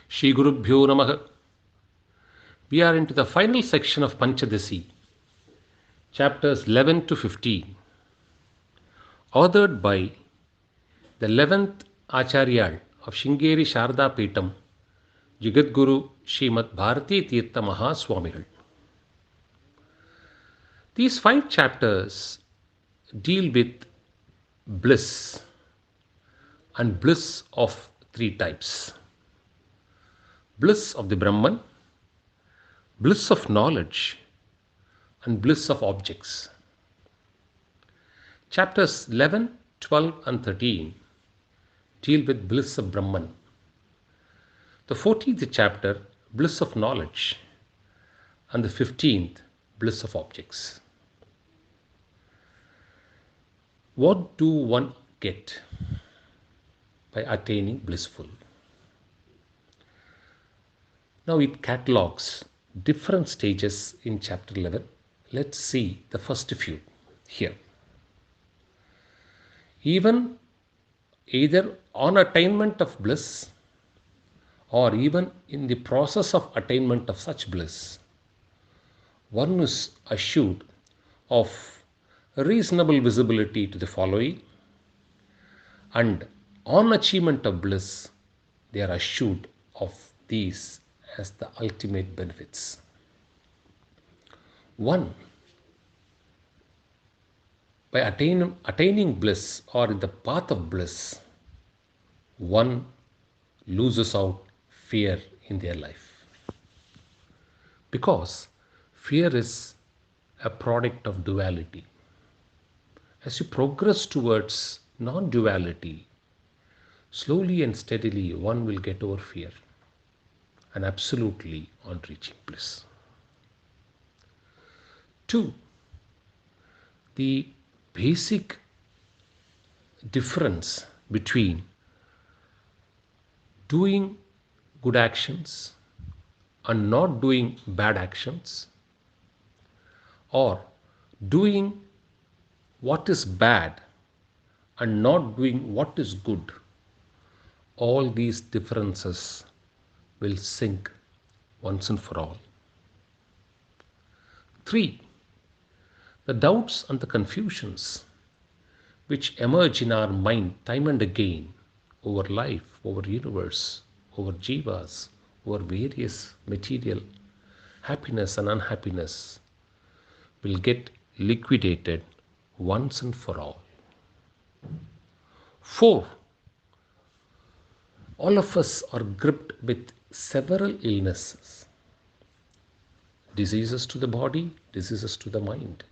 Shri Gurubhyo Namaha. We are into the final section of Panchadasi, chapters 11 to 15, authored by the 11th Acharyal of Shringeri Sharda Peetham, Jagadguru Srimad Bharati Tirtha Mahaswamigal. These 5 chapters deal with bliss and bliss of 3 types. Bliss of the Brahman, bliss of knowledge, and bliss of objects. Chapters 11, 12 and 13 deal with bliss of Brahman. The 14th chapter, bliss of knowledge, and the 15th, bliss of objects. What do one get by attaining blissful? Now it catalogues different stages in chapter 11. Let's see the first few here. Even either on attainment of bliss or even in the process of attainment of such bliss, one is assured of reasonable visibility to the following, and on achievement of bliss, they are assured of these as the ultimate benefits. 1. By attaining bliss or in the path of bliss, one loses out fear in their life. Because fear is a product of duality. As you progress towards non-duality, slowly and steadily one will get over fear and absolutely on reaching bliss. 2. The basic difference between doing good actions and not doing bad actions, or doing what is bad and not doing what is good, all these differences will sink once and for all. 3. The doubts and the confusions which emerge in our mind time and again over life, over universe, over Jivas, over various material happiness and unhappiness will get liquidated once and for all. 4. All of us are gripped with several illnesses, diseases to the body, diseases to the mind.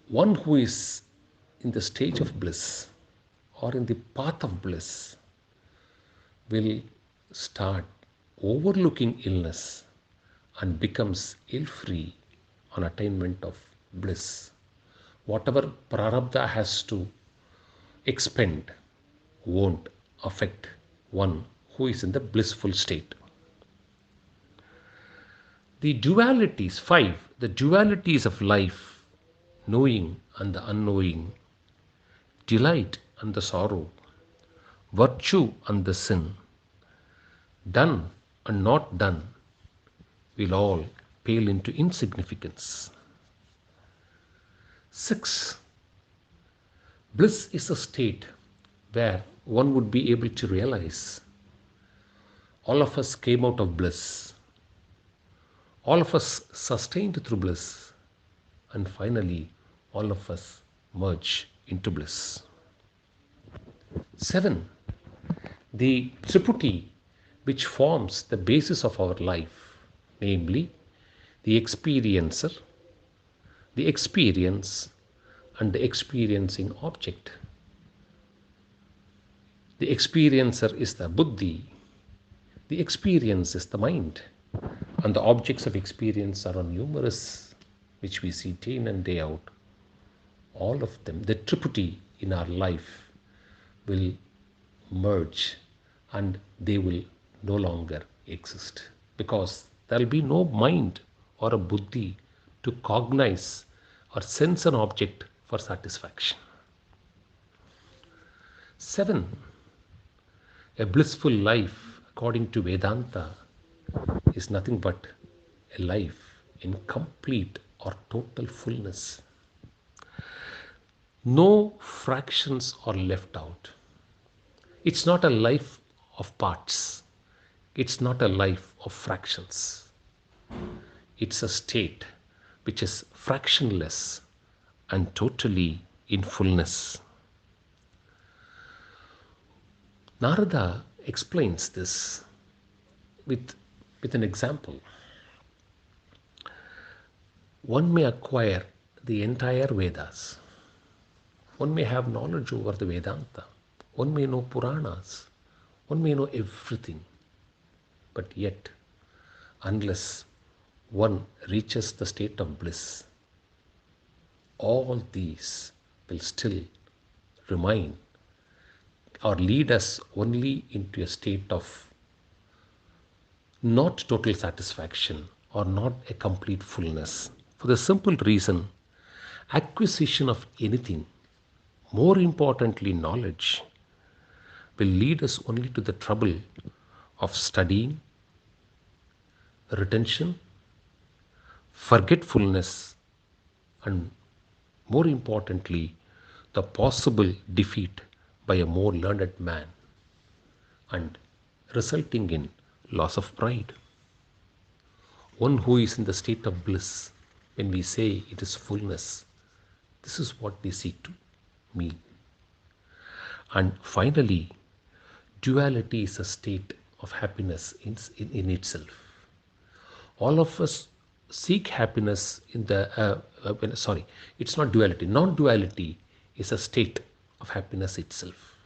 One who is in the stage of bliss or in the path of bliss will start overlooking illness and becomes ill-free on attainment of bliss. Whatever prarabdha has to expend won't affect one who is in the blissful state. The dualities, 5, the dualities of life, knowing and the unknowing, delight and the sorrow, virtue and the sin, done and not done, will all pale into insignificance. 6. Bliss is a state where one would be able to realize all of us came out of bliss, all of us sustained through bliss, and finally all of us merge into bliss. 7. The triputi which forms the basis of our life, namely the experiencer, the experience, and the experiencing object. The experiencer is the buddhi, the experience is the mind, and the objects of experience are numerous, which we see day in and day out. All of them, the triputi in our life, will merge and they will no longer exist, because there will be no mind or a buddhi to cognize or sense an object for satisfaction. 7. A blissful life, according to Vedanta, is nothing but a life in complete or total fullness. No fractions are left out. It's not a life of parts. It's not a life of fractions. It's a state which is fractionless and totally in fullness. Narada explains this with an example. One may acquire the entire Vedas. One may have knowledge over the Vedanta. One may know Puranas. One may know everything. But yet, unless one reaches the state of bliss, all these will still remain or lead us only into a state of not total satisfaction or not a complete fullness. For the simple reason, acquisition of anything, more importantly knowledge, will lead us only to the trouble of studying, retention, forgetfulness, and more importantly, the possible defeat by a more learned man, and resulting in loss of pride. One who is in the state of bliss, when we say it is fullness, this is what we seek to mean. And finally, duality is a state of happiness in itself. All of us seek happiness in the, it's not duality. Non-duality is a state of happiness itself.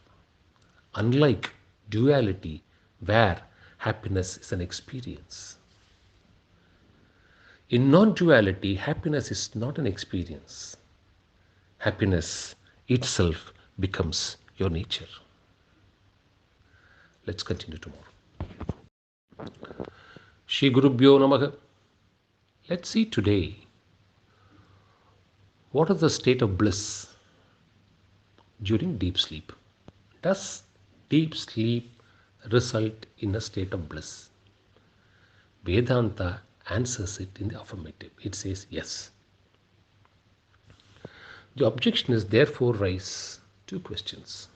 Unlike duality, where happiness is an experience. In non-duality, happiness is not an experience. Happiness itself becomes your nature. Let's continue tomorrow. Shri Gurubhyo Namaha. Let's see today what is the state of bliss during deep sleep. Does deep sleep result in a state of bliss? Vedanta answers it in the affirmative. It says yes. The objection is therefore rise two questions.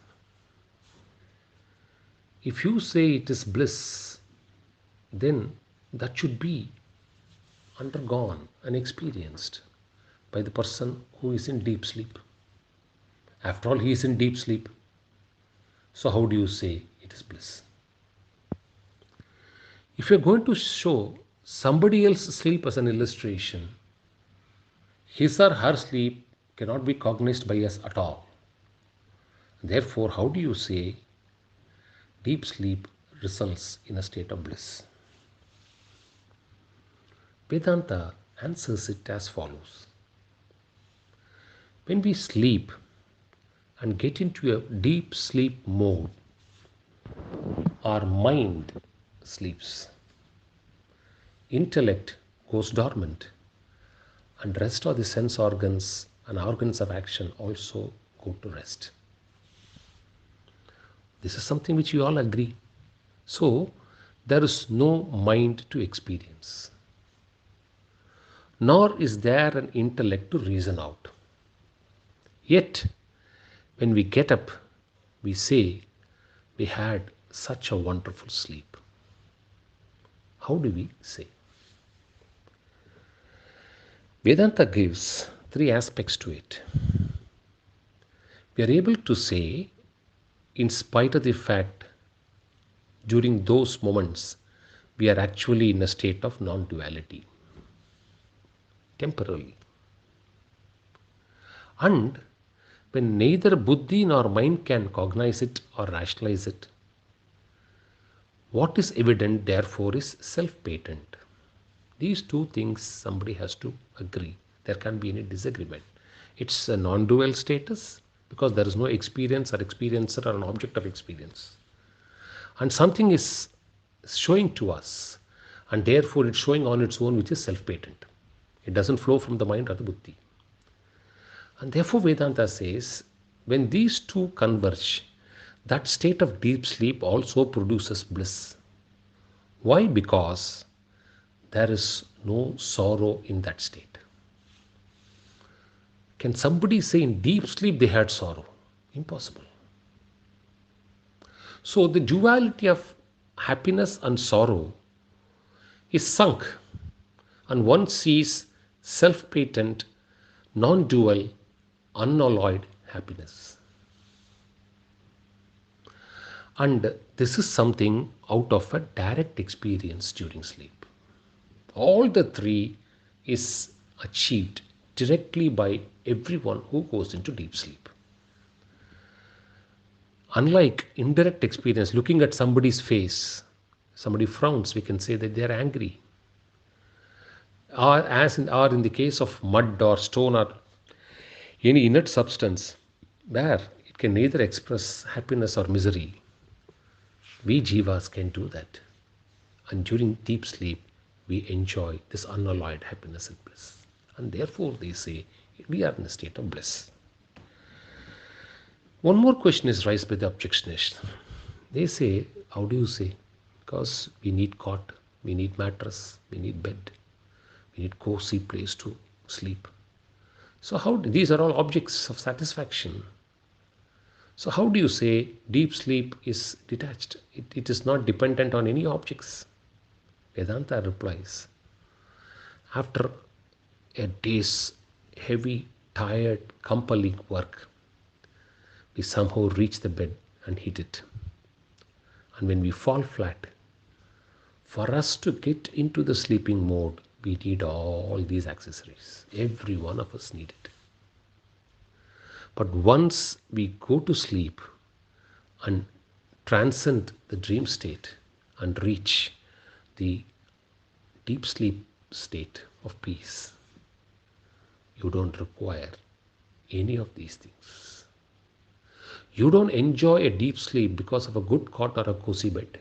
If you say it is bliss, then that should be undergone and experienced by the person who is in deep sleep. After all, he is in deep sleep. So how do you say it is bliss? If you are going to show somebody else's sleep as an illustration, his or her sleep cannot be cognized by us at all. Therefore, how do you say deep sleep results in a state of bliss? Vedanta answers it as follows. When we sleep and get into a deep sleep mode, our mind sleeps. Intellect goes dormant, and rest of the sense organs and organs of action also go to rest. This is something which we all agree. So, there is no mind to experience. Nor is there an intellect to reason out. Yet, when we get up, we say, we had such a wonderful sleep. How do we say? Vedanta gives three aspects to it. We are able to say, in spite of the fact, during those moments, we are actually in a state of non-duality, temporarily. And when neither buddhi nor mind can cognize it or rationalize it, what is evident, therefore, is self-patent. These two things somebody has to agree. There can't be any disagreement. It's a non-dual status because there is no experience or experiencer or an object of experience. And something is showing to us, and therefore it's showing on its own, which is self-patent. It doesn't flow from the mind or the buddhi. And therefore Vedanta says, when these two converge, That state of deep sleep also produces bliss. Why? Because there is no sorrow in that state. Can somebody say in deep sleep they had sorrow? Impossible. So the duality of happiness and sorrow is sunk, and one sees self-patent, non-dual, unalloyed happiness. And this is something out of a direct experience during sleep. All the three is achieved directly by everyone who goes into deep sleep. Unlike indirect experience, looking at somebody's face, somebody frowns, we can say that they are angry. Or in the case of mud or stone or any inert substance, where it can neither express happiness or misery, we Jivas can do that. And during deep sleep, we enjoy this unalloyed happiness and bliss. And therefore, they say we are in a state of bliss. One more question is raised by the objectionist. They say, how do you say? Because we need cot, we need mattress, we need bed, we need cozy place to sleep. So these are all objects of satisfaction. So how do you say deep sleep is detached? It is not dependent on any objects. Vedanta replies, after a day's heavy, tired, compelling work, we somehow reach the bed and hit it. And when we fall flat, for us to get into the sleeping mode, we need all these accessories. Every one of us need it. But once we go to sleep and transcend the dream state and reach the deep sleep state of peace, you don't require any of these things. You don't enjoy a deep sleep because of a good cot or a cozy bed.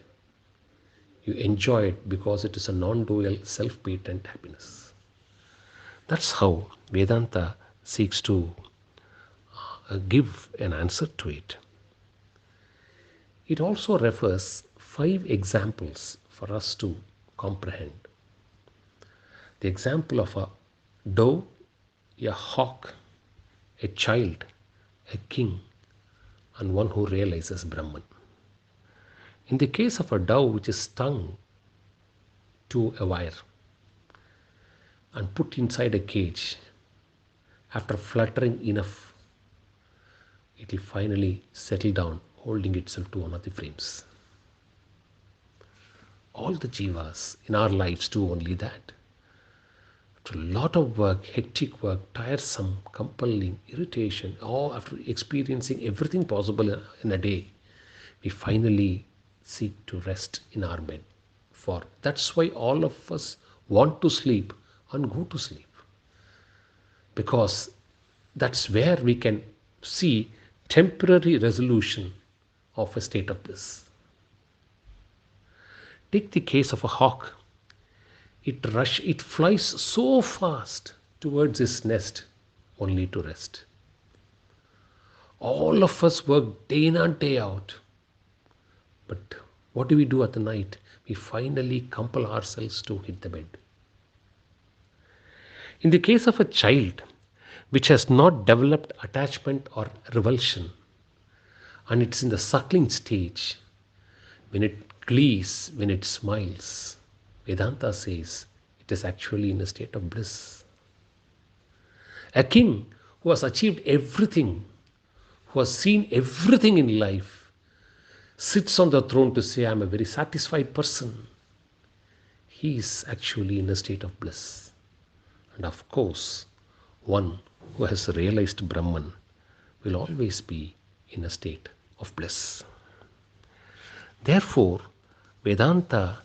You enjoy it because it is a non-dual, self-patent happiness. That's how Vedanta seeks to give an answer to it. It also refers 5 examples for us to comprehend. The example of a dove, a hawk, a child, a king, and one who realizes Brahman. In the case of a dove which is stung to a wire and put inside a cage, after fluttering enough, it will finally settle down, holding itself to one of the frames. All the Jivas in our lives do only that. After a lot of work, hectic work, tiresome, compelling, irritation, all after experiencing everything possible in a day, we finally seek to rest in our bed. For that's why all of us want to sleep and go to sleep. Because that's where we can see temporary resolution of a state of bliss. Take the case of a hawk. It flies so fast towards its nest only to rest. All of us work day in and day out. But what do we do at the night? We finally compel ourselves to hit the bed. In the case of a child which has not developed attachment or revulsion, and it's in the suckling stage, when it glees, when it smiles, Vedanta says it is actually in a state of bliss. A king who has achieved everything, who has seen everything in life, sits on the throne to say, I am a very satisfied person. He is actually in a state of bliss. And of course, one who has realized Brahman will always be in a state of bliss. Therefore, Vedanta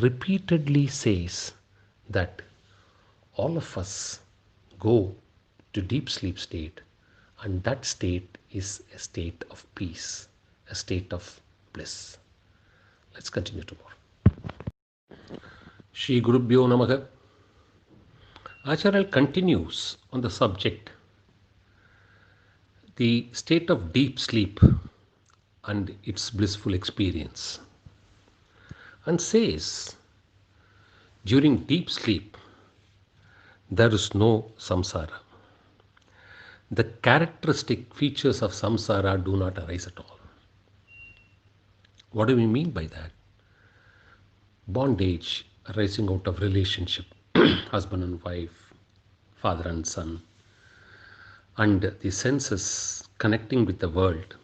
repeatedly says that all of us go to deep sleep state, and that state is a state of peace, a state of bliss. Let's continue tomorrow. Shri Gurubhyo Namaha. Acharya continues on the subject, the state of deep sleep and its blissful experience, and says, during deep sleep, there is no samsara. The characteristic features of samsara do not arise at all. What do we mean by that? Bondage arising out of relationship, husband and wife, father and son, and the senses connecting with the world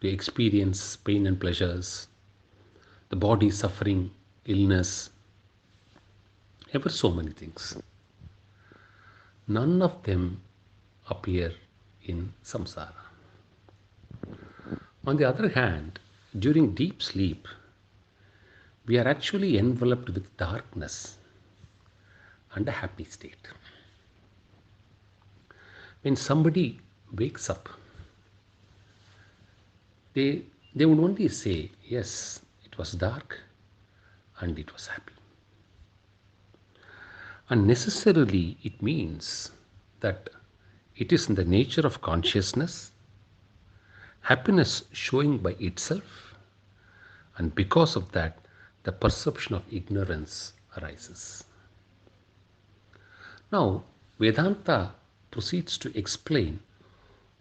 to experience pain and pleasures, the body suffering, illness, ever so many things. None of them appear in samsara. On the other hand, during deep sleep, we are actually enveloped with darkness and a happy state. When somebody wakes up, they would only say, yes, it was dark and it was happy. And necessarily it means that it is in the nature of consciousness, happiness showing by itself, and because of that, the perception of ignorance arises. Now, Vedanta proceeds to explain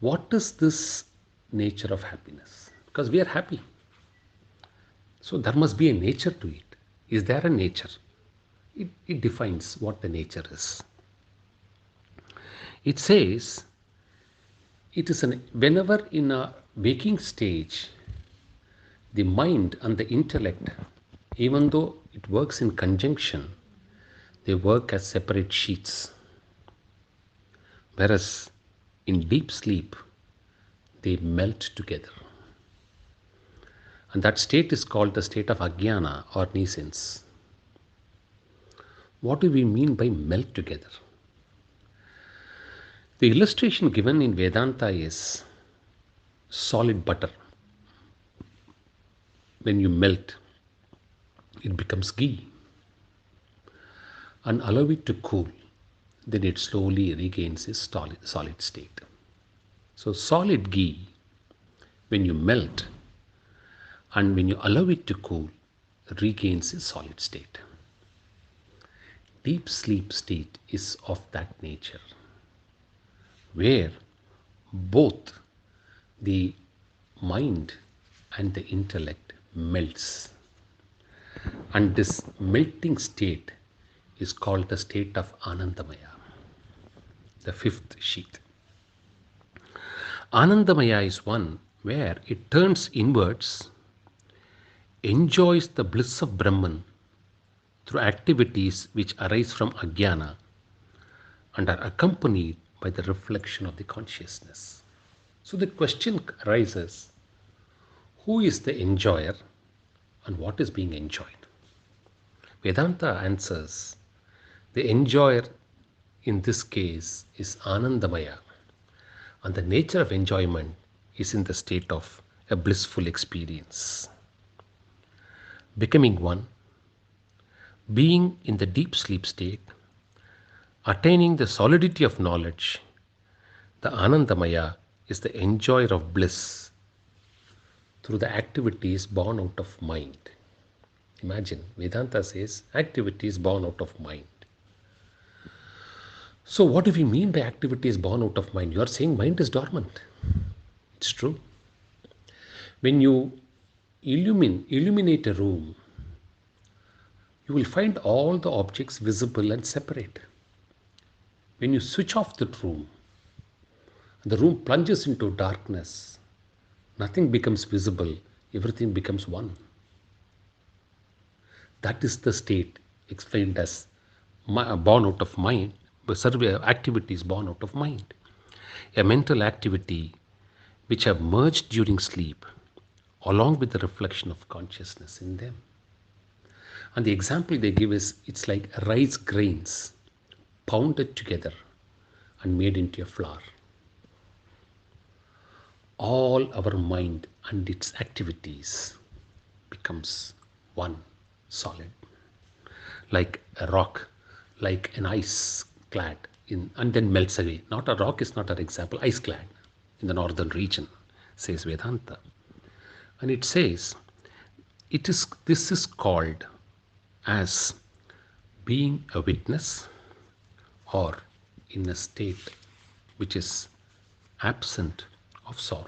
what is this nature of happiness, because we are happy. So there must be a nature to it. Is there a nature? It defines what the nature is. It says, it is whenever in a waking stage, the mind and the intellect, even though it works in conjunction, they work as separate sheets. Whereas in deep sleep, they melt together. And that state is called the state of ajnana or nescience. What do we mean by melt together? The illustration given in Vedanta is solid butter. When you melt, it becomes ghee. And allow it to cool, then it slowly regains its solid state. So solid ghee, when you melt and when you allow it to cool, regains its solid state. Deep sleep state is of that nature, where both the mind and the intellect melts. And this melting state is called the state of Anandamaya, the fifth sheet. Anandamaya is one where it turns inwards, enjoys the bliss of Brahman through activities which arise from ajnana and are accompanied by the reflection of the consciousness. So the question arises, who is the enjoyer and what is being enjoyed? Vedanta answers, the enjoyer in this case is Anandamaya, and the nature of enjoyment is in the state of a blissful experience. Becoming one, being in the deep sleep state, attaining the solidity of knowledge, the Anandamaya is the enjoyer of bliss through the activities born out of mind. Imagine, Vedanta says activities born out of mind. So what do we mean by activities born out of mind? You are saying mind is dormant. It's true. When you illuminate a room, you will find all the objects visible and separate. When you switch off the room plunges into darkness, nothing becomes visible, everything becomes one. That is the state explained as born out of mind, activities born out of mind. A mental activity which have merged during sleep along with the reflection of consciousness in them. And the example they give is, it's like rice grains pounded together and made into a flour. All our mind and its activities becomes one solid, like a rock, like an ice clad and then melts away. Not a rock is not an example, ice clad in the northern region, says Vedanta. And it says, this is called as being a witness or in a state which is absent of sorrow.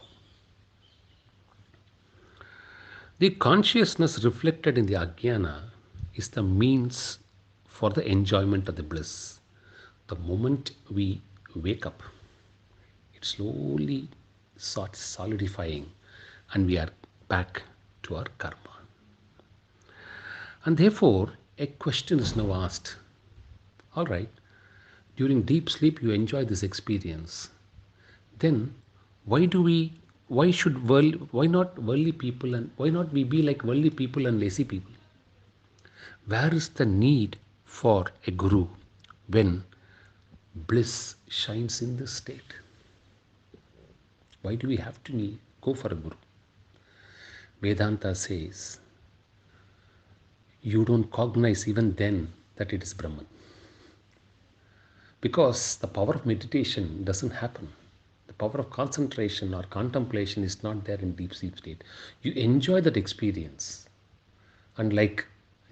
The consciousness reflected in the ajnana is the means for the enjoyment of the bliss. The moment we wake up, it slowly starts solidifying and we are back to our karma. And therefore, a question is now asked. All right, during deep sleep you enjoy this experience. Then why not worldly people, and why not we be like worldly people and lazy people? Where is the need for a guru when bliss shines in this state? Why do we have to go for a guru? Vedanta says, you don't cognize even then that it is Brahman. Because the power of meditation doesn't happen. The power of concentration or contemplation is not there in deep sleep state. You enjoy that experience and like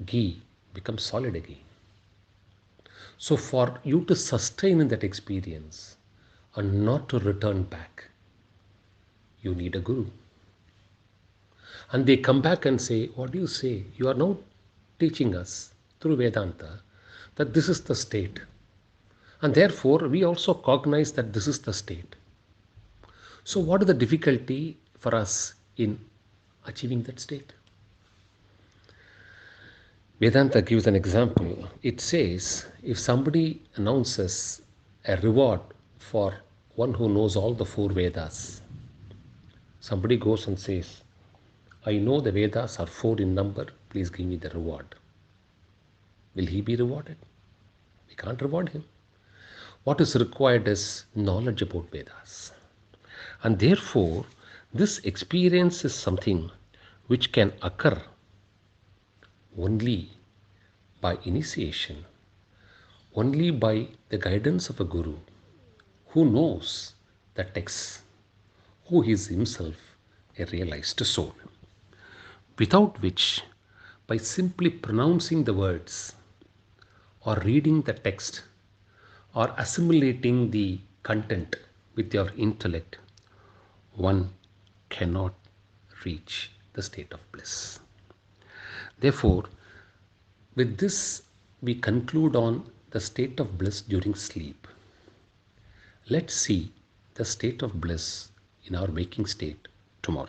ghee becomes solid again. So for you to sustain in that experience and not to return back, you need a guru. And they come back and say, what do you say? You are now teaching us through Vedanta that this is the state. And therefore, we also cognize that this is the state. So what is the difficulty for us in achieving that state? Vedanta gives an example. It says, if somebody announces a reward for one who knows all the 4 Vedas, somebody goes and says, I know the Vedas are 4 in number, please give me the reward. Will he be rewarded? We can't reward him. What is required is knowledge about Vedas. And therefore, this experience is something which can occur only by initiation, only by the guidance of a guru who knows the texts, who is himself a realized soul. Without which, by simply pronouncing the words or reading the text or assimilating the content with your intellect, one cannot reach the state of bliss. Therefore, with this, we conclude on the state of bliss during sleep. Let's see the state of bliss in our waking state tomorrow.